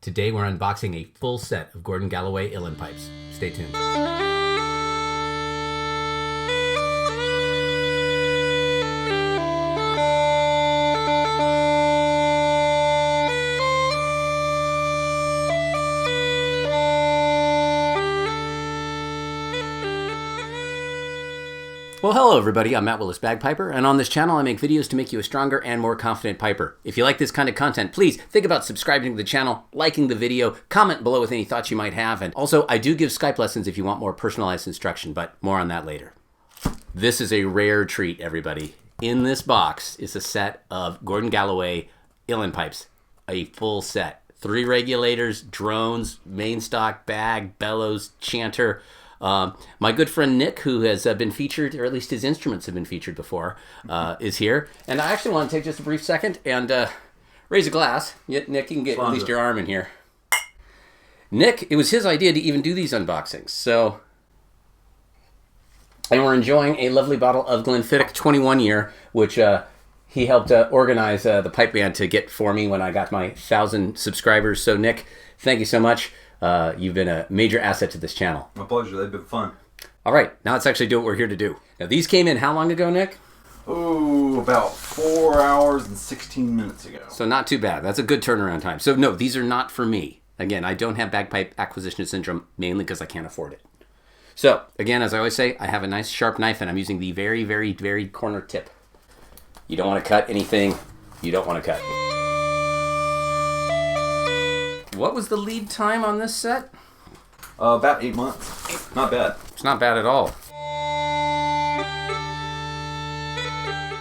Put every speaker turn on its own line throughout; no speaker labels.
Today we're unboxing a full set of Gordon Galloway Uilleann pipes. Stay tuned. Well, hello everybody, I'm Matt Willis Bagpiper, and on this channel I make videos to make you a stronger and more confident piper. If you like this kind of content, please think about subscribing to the channel, liking the video, comment below with any thoughts you might have, and also I do give Skype lessons if you want more personalized instruction, but more on that later. This is a rare treat, everybody. In this box is a set of Gordon Galloway Uilleann pipes, a full set. 3 regulators, drones, main stock, bag, bellows, chanter. My good friend Nick, who has been featured, or at least his instruments have been featured before, is here. And I actually want to take just a brief second and raise a glass. Nick, you can get at least your arm in here. Nick, it was his idea to even do these unboxings. And we're enjoying a lovely bottle of Glenfiddich 21 year, which he helped organize the pipe band to get for me when I got my 1,000 subscribers. So Nick, thank you so much. You've been a major asset to this channel.
My pleasure. They've been fun.
All right, now let's actually do what we're here to do. Now, these came in how long ago, Nick?
Oh, about 4 hours and 16 minutes ago.
So not too bad. That's a good turnaround time. So no, these are not for me. Again, I don't have bagpipe acquisition syndrome, mainly because I can't afford it. So again, as I always say, I have a nice sharp knife, and I'm using the very, very, very corner tip. You don't want to cut anything you don't want to cut. What was the lead time on this set?
About 8 months. Not bad.
It's not bad at all.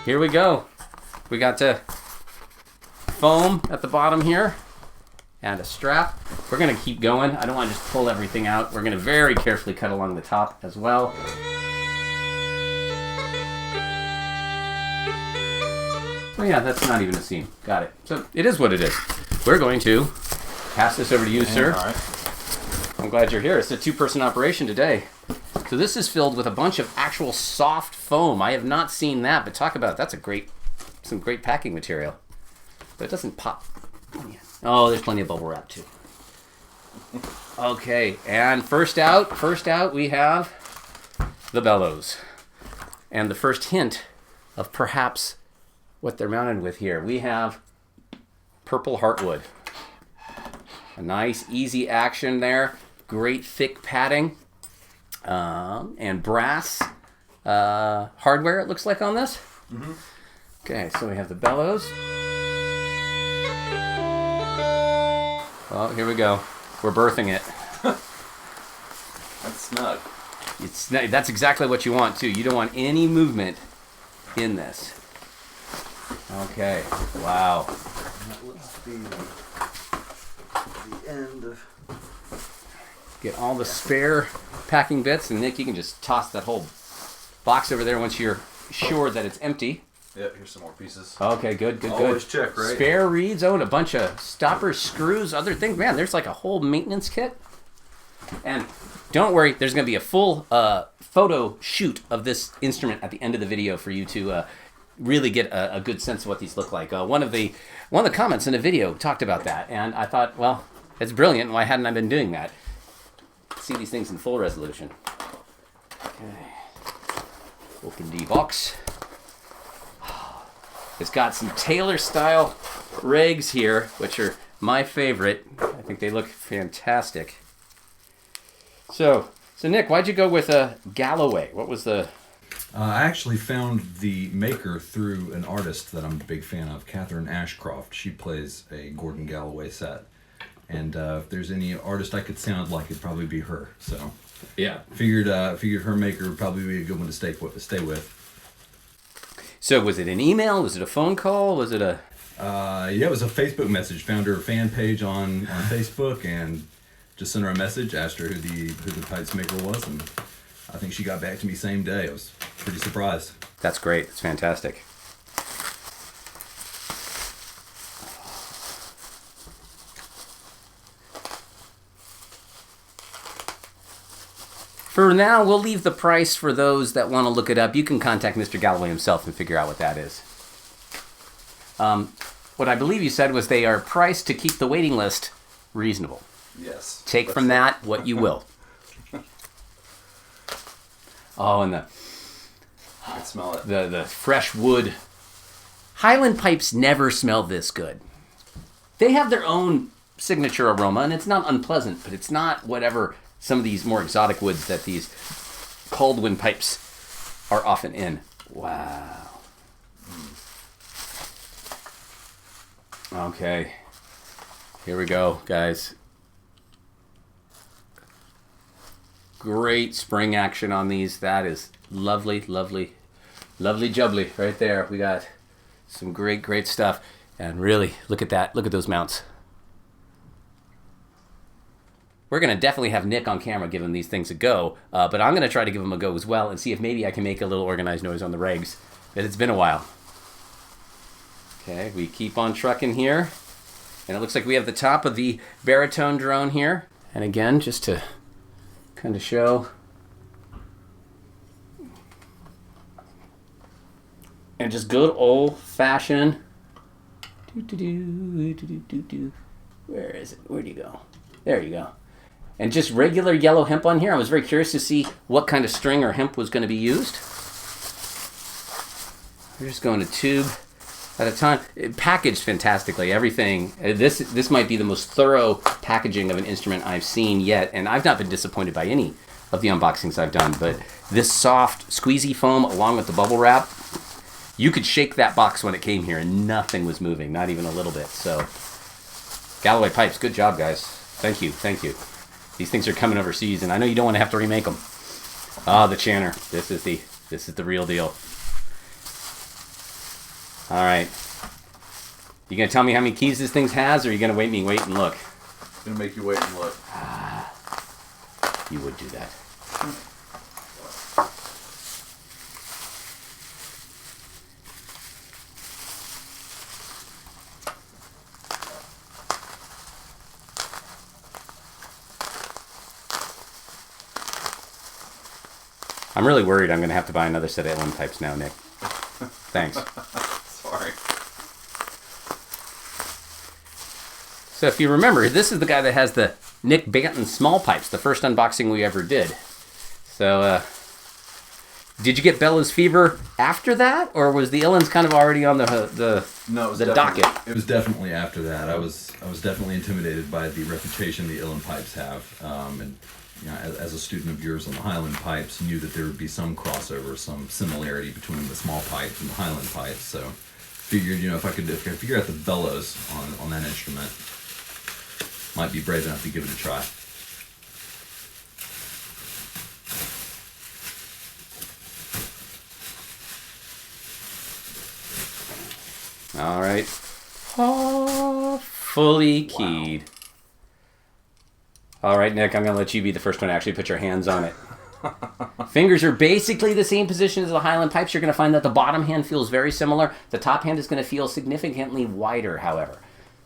Here we go. We got foam at the bottom here and a strap. We're going to keep going. I don't want to just pull everything out. We're going to very carefully cut along the top as well. Oh yeah, that's not even a seam. Got it. So it is what it is. We're going to pass this over to you, sir.
All right.
I'm glad you're here. It's a 2-person operation today. So this is filled with a bunch of actual soft foam. I have not seen that, but talk about it. That's some great packing material. But it doesn't pop. Oh, there's plenty of bubble wrap too. Okay, and first out we have the bellows. And the first hint of perhaps what they're mounted with here. We have purpleheart wood. A nice, easy action there. Great thick padding. And brass hardware, it looks like, on this. Mm-hmm. Okay, so we have the bellows. Oh, here we go. We're birthing it.
That's snug.
That's exactly what you want, too. You don't want any movement in this. Okay, wow.
That looks to be the end of...
Get all the spare packing bits, and Nick, you can just toss that whole box over there once you're sure that it's empty.
Yep, here's some more pieces.
Okay, good.
Always check, right?
Spare reeds, and a bunch of stoppers, screws, other things. Man, there's like a whole maintenance kit. And don't worry, there's going to be a full photo shoot of this instrument at the end of the video for you to really get a good sense of what these look like. One of the comments in the video talked about that, and I thought, well, it's brilliant. Why hadn't I been doing that? See these things in full resolution. Okay. Open the box. It's got some Taylor style regs here, which are my favorite. I think they look fantastic. So Nick, why'd you go with a Galloway? What was the...
I actually found the maker through an artist that I'm a big fan of, Catherine Ashcroft. She plays a Gordon Galloway set. And if there's any artist I could sound like, it'd probably be her. So
yeah,
figured her maker would probably be a good one to stay with.
So was it an email? Was it a phone call? Was it a...
Yeah, it was a Facebook message. Found her fan page on Facebook and just sent her a message, asked her who the pipes maker was, and I think she got back to me same day. I was pretty surprised.
That's great. It's fantastic. For now, we'll leave the price for those that want to look it up. You can contact Mr. Galloway himself and figure out what that is. What I believe you said was they are priced to keep the waiting list reasonable.
Yes.
Take from that what you will. Oh, and
I can smell it.
the fresh wood. Highland pipes never smell this good. They have their own signature aroma, and it's not unpleasant, but it's not whatever some of these more exotic woods that these Caldwin pipes are often in. Wow. Okay. Here we go, guys. Great spring action on these. That is lovely, lovely, lovely jubbly right there. We got some great, great stuff. And really, look at that. Look at those mounts. We're going to definitely have Nick on camera giving these things a go, but I'm going to try to give them a go as well and see if maybe I can make a little organized noise on the regs. But it's been a while. Okay, we keep on trucking here. And it looks like we have the top of the baritone drone here. And again, just to kind of show. And just good old-fashioned. Where is it? Where'd you go? There you go. And just regular yellow hemp on here. I was very curious to see what kind of string or hemp was going to be used. We're just going a tube at a time. It packaged fantastically. Everything. This might be the most thorough packaging of an instrument I've seen yet, and I've not been disappointed by any of the unboxings I've done. But this soft, squeezy foam along with the bubble wrap, you could shake that box when it came here, and nothing was moving, not even a little bit. So, Galloway pipes, good job, guys. Thank you, thank you. These things are coming overseas, and I know you don't want to have to remake them. Ah, the chanter. This is the real deal. All right. You gonna tell me how many keys this thing has, or are you gonna wait and look?
I'm gonna make you wait and look.
You would do that. I'm really worried I'm going to have to buy another set of Uilleann pipes now, Nick. Thanks.
Sorry.
So if you remember, this is the guy that has the Nick Banton small pipes, the first unboxing we ever did. So, did you get Bella's fever after that, or was the Uilleanns kind of already on the docket?
It was definitely after that. I was definitely intimidated by the reputation the Uilleann pipes have, and you know, as a student of yours on the Highland pipes, knew that there would be some crossover, some similarity between the small pipes and the Highland pipes. So, figured, you know, if I could figure out the bellows on that instrument, might be brave enough to give it a try.
All right. Oh, fully keyed. Wow. All right, Nick, I'm going to let you be the first one to actually put your hands on it. Fingers are basically the same position as the Highland pipes. You're going to find that the bottom hand feels very similar. The top hand is going to feel significantly wider, however.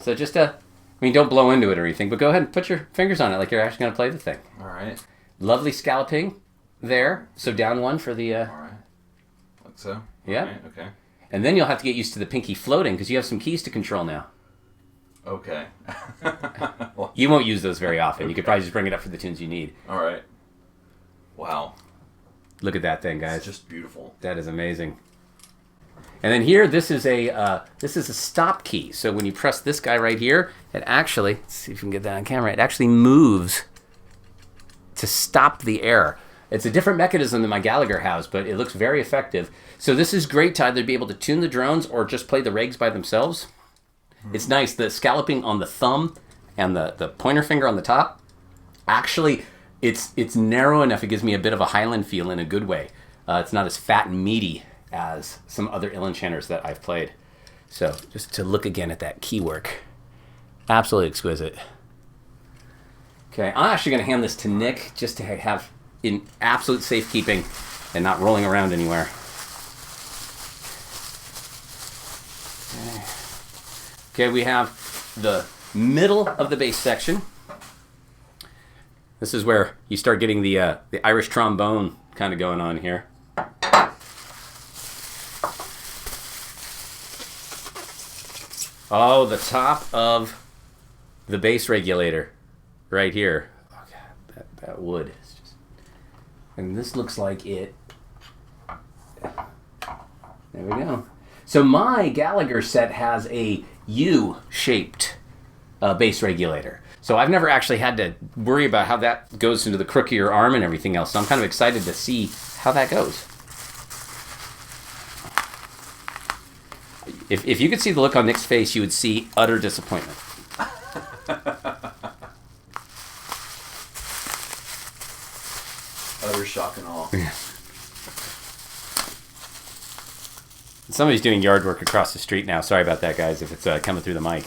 So just don't blow into it or anything, but go ahead and put your fingers on it like you're actually going to play the thing.
All right.
Lovely scalloping there. So down one for the...
All right. Like so?
Yeah.
Right, okay.
And then you'll have to get used to the pinky floating because you have some keys to control now.
Okay.
You won't use those very often. Okay. You could probably just bring it up for the tunes you need.
All right. Wow.
Look at that thing, guys.
It's just beautiful.
That is amazing. And then here, this is a stop key. So when you press this guy right here, it actually, let's see if we can get that on camera, it actually moves to stop the air. It's a different mechanism than my Gallagher has, but it looks very effective. So this is great to either be able to tune the drones or just play the regs by themselves. It's nice, the scalloping on the thumb and the pointer finger on the top. Actually, it's narrow enough, it gives me a bit of a Highland feel in a good way. It's not as fat and meaty as some other Uilleann chanters that I've played. So just to look again at that key work. Absolutely exquisite. Okay, I'm actually going to hand this to Nick just to have in absolute safekeeping and not rolling around anywhere. Okay, we have the middle of the bass section. This is where you start getting the Irish trombone kind of going on here. Oh, the top of the bass regulator right here. Oh God, that wood is just... And this looks like it... There we go. So my Gallagher set has a U-shaped bass regulator. So I've never actually had to worry about how that goes into the crook of your arm and everything else. So I'm kind of excited to see how that goes. If you could see the look on Nick's face, you would see utter disappointment.
Utter shock and awe.
Yeah. Somebody's doing yard work across the street now. Sorry about that, guys, if it's coming through the mic.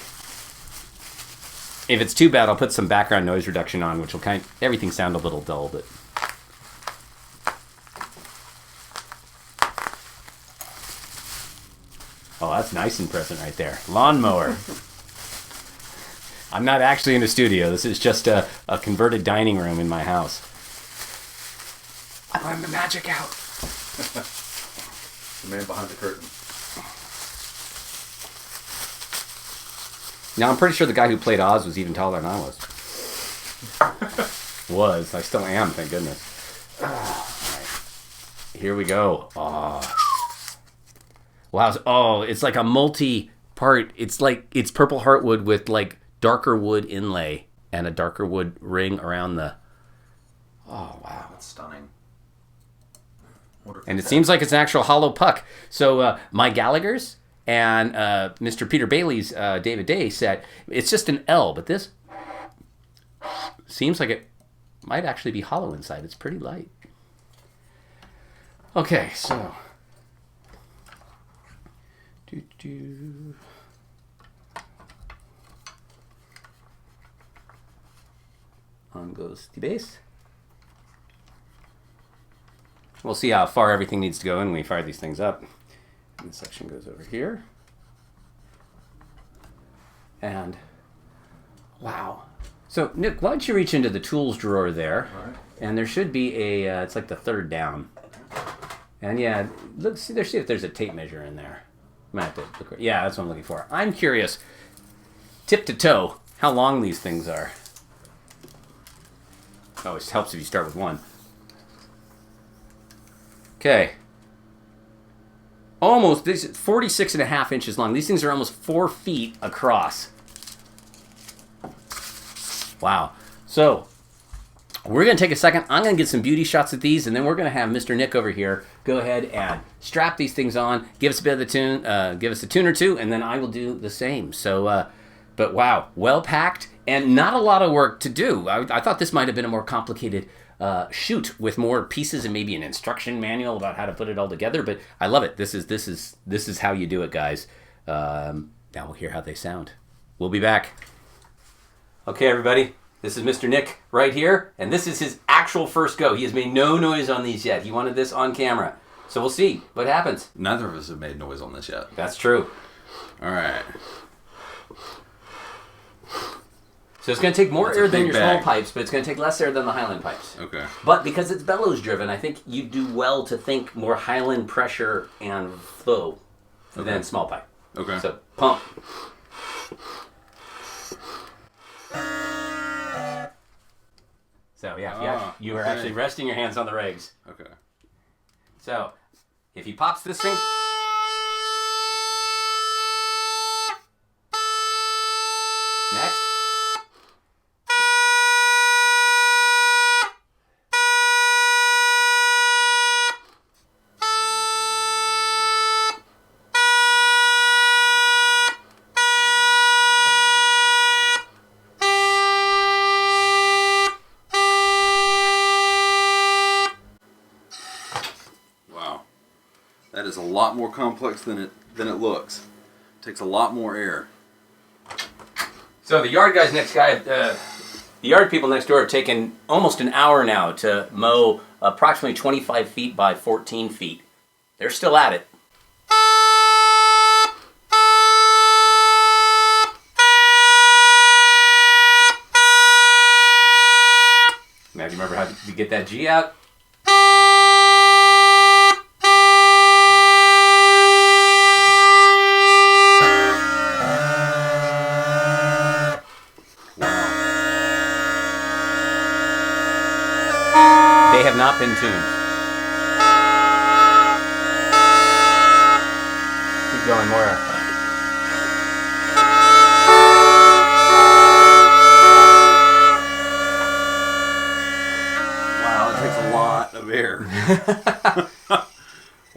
If it's too bad, I'll put some background noise reduction on, which will everything sound a little dull, but... Oh, that's nice and present right there. Lawnmower. I'm not actually in a studio. This is just a converted dining room in my house. I'm letting the magic out.
The man behind the curtain.
Now, I'm pretty sure the guy who played Oz was even taller than I was. I still am, thank goodness. All right. Here we go. Oh. Wow. Oh, it's like a multi-part. It's purple heartwood with like darker wood inlay and a darker wood ring around the... Oh, wow.
That's stunning.
And it seems like it's an actual hollow puck. So my Gallagher's and Mr. Peter Bailey's David Day set, it's just an L, but this seems like it might actually be hollow inside. It's pretty light. Okay, so... On goes the bass. We'll see how far everything needs to go in when we fire these things up. And this section goes over here. And, wow. So, Nick, why don't you reach into the tools drawer there?
All right.
And there should be it's like the third down. And yeah, see if there's a tape measure in there. Might have to look, yeah, that's what I'm looking for. I'm curious, tip to toe, how long these things are. Oh, it helps if you start with one. Okay. Almost, this is 46.5 inches long. These things are almost 4 feet across. Wow. So, we're going to take a second. I'm going to get some beauty shots at these, and then we're going to have Mr. Nick over here go ahead and strap these things on, give us a bit of the tune, give us a tune or two, and then I will do the same. So, but wow, well packed, and not a lot of work to do. I thought this might have been a more complicated shoot with more pieces and maybe an instruction manual about how to put it all together, but I love it. This is how you do it, guys. Now we'll hear how they sound. We'll be back. Okay, everybody. This is Mr. Nick right here, and this is his actual first go. He has made no noise on these yet. He wanted this on camera. So we'll see what happens.
Neither of us have made noise on this yet.
That's true.
All right.
So it's going to take more air than your
bag.
small pipes, but it's going to take less air than the Highland pipes.
Okay.
But because it's bellows driven, I think you do well to think more Highland pressure and flow than small pipe.
Okay.
So pump. So yeah, you are actually resting your hands on the regs.
Okay.
So if he pops this thing. Next.
That is a lot more complex than it looks. It takes a lot more air.
So the yard guys the yard people next door have taken almost an hour now to mow approximately 25 feet by 14 feet. They're still at it. Now, do you remember how to get that G out? They have not been tuned. Keep going more.
Wow, it takes a lot of air.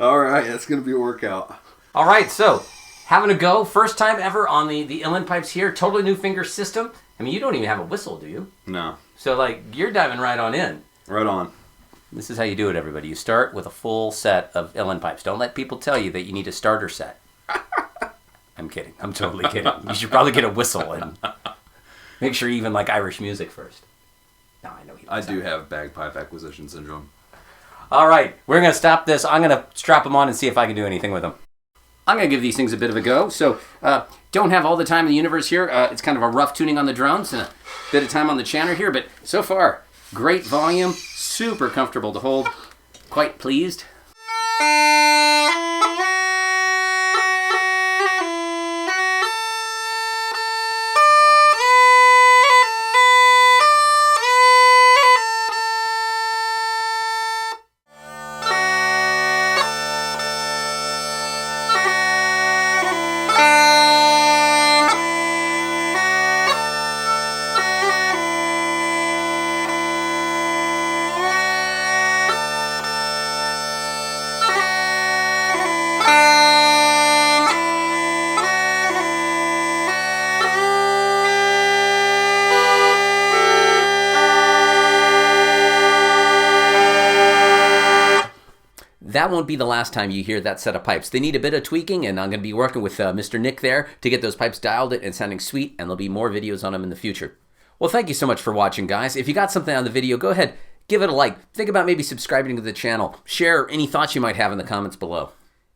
All right, that's going to be a workout.
All right, so having a go. First time ever on the Uilleann pipes here. Totally new finger system. I mean, you don't even have a whistle, do you?
No.
So, like, you're diving right on in.
Right on.
This is how you do it, everybody. You start with a full set of Uilleann pipes. Don't let people tell you that you need a starter set. I'm kidding. I'm totally kidding. You should probably get a whistle and make sure you even like Irish music first. No, I know he
I
likes
do
that.
have bagpipe acquisition syndrome.
All right, we're going to stop this. I'm going to strap them on and see if I can do anything with them. I'm going to give these things a bit of a go. So, don't have all the time in the universe here. It's kind of a rough tuning on the drones and a bit of time on the chanter here. But so far, great volume, super comfortable to hold. Quite pleased. That won't be the last time you hear that set of pipes. They need a bit of tweaking, and I'm going to be working with Mr. Nick there to get those pipes dialed in and sounding sweet, and there'll be more videos on them in the future. Well, thank you so much for watching, guys. If you got something on the video, go ahead, give it a like. Think about maybe subscribing to the channel. Share any thoughts you might have in the comments below.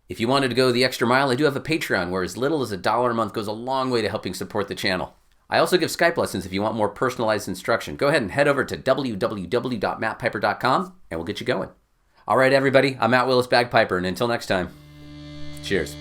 If you wanted to go the extra mile, I do have a Patreon where as little as $1 a month goes a long way to helping support the channel. I also give Skype lessons if you want more personalized instruction. Go ahead and head over to www.mattpiper.com, and we'll get you going. All right, everybody, I'm Matt Willis Bagpiper, and until next time, cheers.